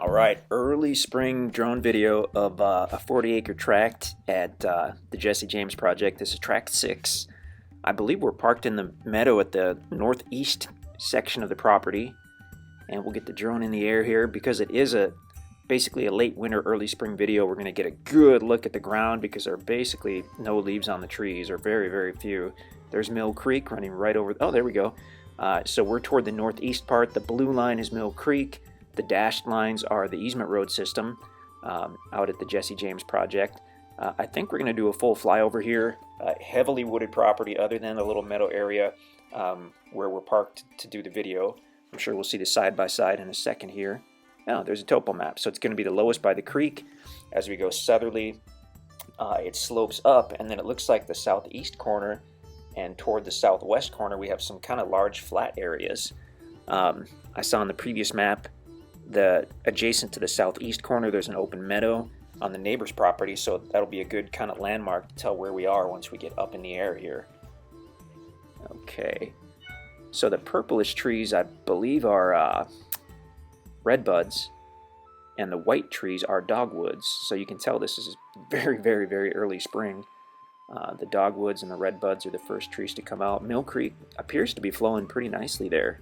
All right, early spring drone video of a 40-acre tract at the Jesse James project. This is tract 6. I believe we're parked in the meadow at the northeast section of the property, and we'll get the drone in the air here because it is basically a late winter, early spring video. We're going to get a good look at the ground because there are basically no leaves on the trees, or very, very few. There's Mill Creek running right over. Oh, there we go. So we're toward the northeast part. The blue line is Mill Creek. The dashed lines are the easement road system out at the Jesse James project. I think we're going to do a full flyover here. Heavily wooded property other than the little meadow area where we're parked to do the video. I'm sure we'll see the side-by-side in a second here. Oh, there's a topo map. So it's going to be the lowest by the creek. As we go southerly, it slopes up, and then it looks like the southeast corner and toward the southwest corner we have some kind of large flat areas. I saw on the previous map adjacent to the southeast corner there's an open meadow on the neighbor's property, so that'll be a good kind of landmark to tell where we are once we get up in the air here. Okay, so the purplish trees I believe are redbuds, and the white trees are dogwoods, so you can tell this is very, very, very early spring. The dogwoods and the redbuds are the first trees to come out. Mill Creek appears to be flowing pretty nicely there.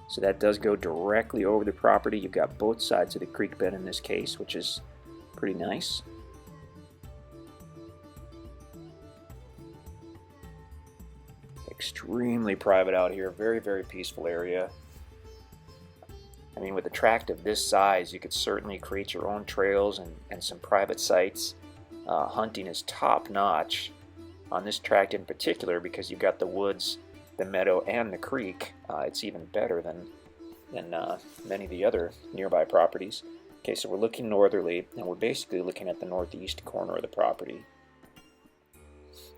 So that does go directly over the property. You've got both sides of the creek bed in this case, which is pretty nice. Extremely private out here. Very, very peaceful area. I mean, with a tract of this size, you could certainly create your own trails and some private sites. Hunting is top-notch on this tract in particular because you've got the woods, the meadow, and the creek. It's even better than many of the other nearby properties. Okay, so we're looking northerly, and we're basically looking at the northeast corner of the property.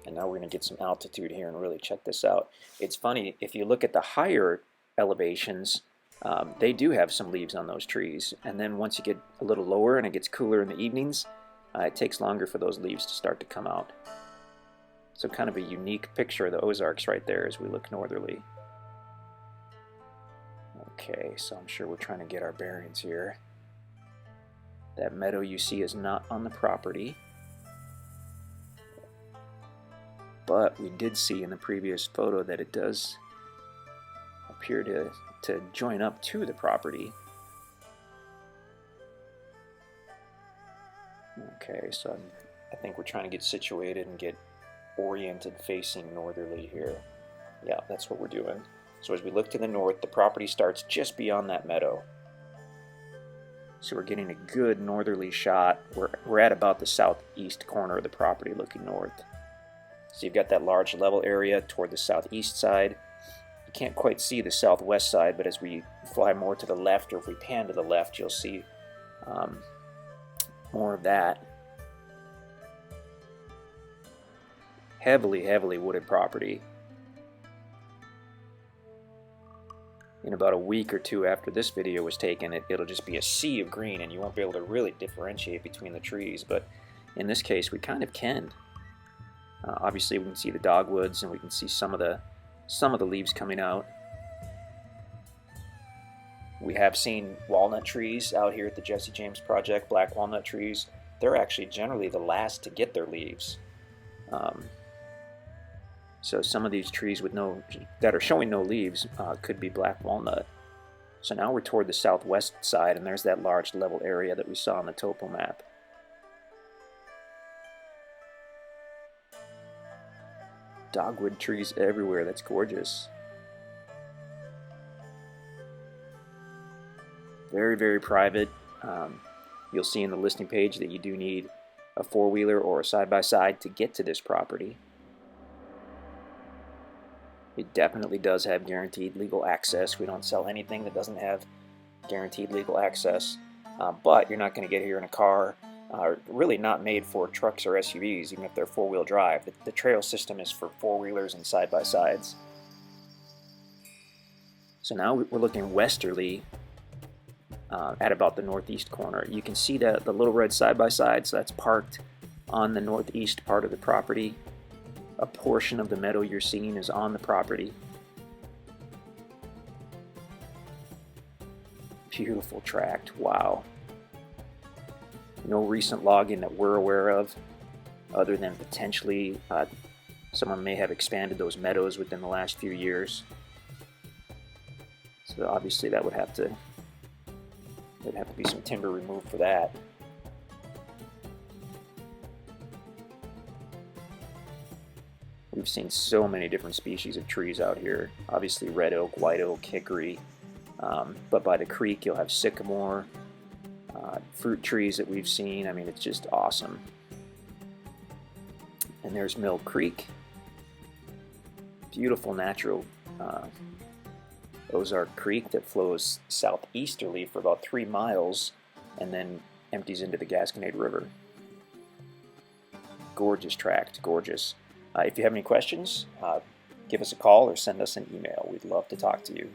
And now we're going to get some altitude here and really check this out. It's funny, if you look at the higher elevations, they do have some leaves on those trees. And then once you get a little lower and it gets cooler in the evenings, it takes longer for those leaves to start to come out. So kind of a unique picture of the Ozarks right there as we look northerly. Okay, so I'm sure we're trying to get our bearings here. That meadow you see is not on the property. But we did see in the previous photo that it does appear to join up to the property. Okay, so I think we're trying to get situated and get oriented facing northerly here. Yeah, that's what we're doing. So as we look to the north, the property starts just beyond that meadow. So we're getting a good northerly shot. We're at about the southeast corner of the property looking north. So you've got that large level area toward the southeast side. You can't quite see the southwest side, but as we fly more to the left, or if we pan to the left, you'll see more of that. Heavily, heavily wooded property. In about a week or two after this video was taken, it'll just be a sea of green, and you won't be able to really differentiate between the trees, but in this case we kind of can. Obviously we can see the dogwoods, and we can see some of the leaves coming out. We have seen walnut trees out here at the Jesse James project, black walnut trees. They're actually generally the last to get their leaves. So some of these trees that are showing no leaves could be black walnut. So now we're toward the southwest side, and there's that large level area that we saw on the topo map. Dogwood trees everywhere. That's gorgeous. Very, very private. You'll see in the listing page that you do need a four-wheeler or a side-by-side to get to this property. It definitely does have guaranteed legal access. We don't sell anything that doesn't have guaranteed legal access. But you're not going to get here in a car. Really not made for trucks or SUVs, even if they're four-wheel drive. The trail system is for four-wheelers and side-by-sides. So now we're looking westerly at about the northeast corner. You can see the little red side-by-side, so that's parked on the northeast part of the property. A portion of the meadow you're seeing is on the property. Beautiful tract, wow. No recent logging that we're aware of, other than potentially someone may have expanded those meadows within the last few years. So obviously that would have to be some timber removed for that. We've seen so many different species of trees out here. Obviously red oak, white oak, hickory, but by the creek you'll have sycamore, fruit trees that we've seen. I mean, it's just awesome. And there's Mill Creek, beautiful natural Ozark Creek that flows southeasterly for about 3 miles and then empties into the Gasconade River. Gorgeous tract, gorgeous. If you have any questions, give us a call or send us an email. We'd love to talk to you.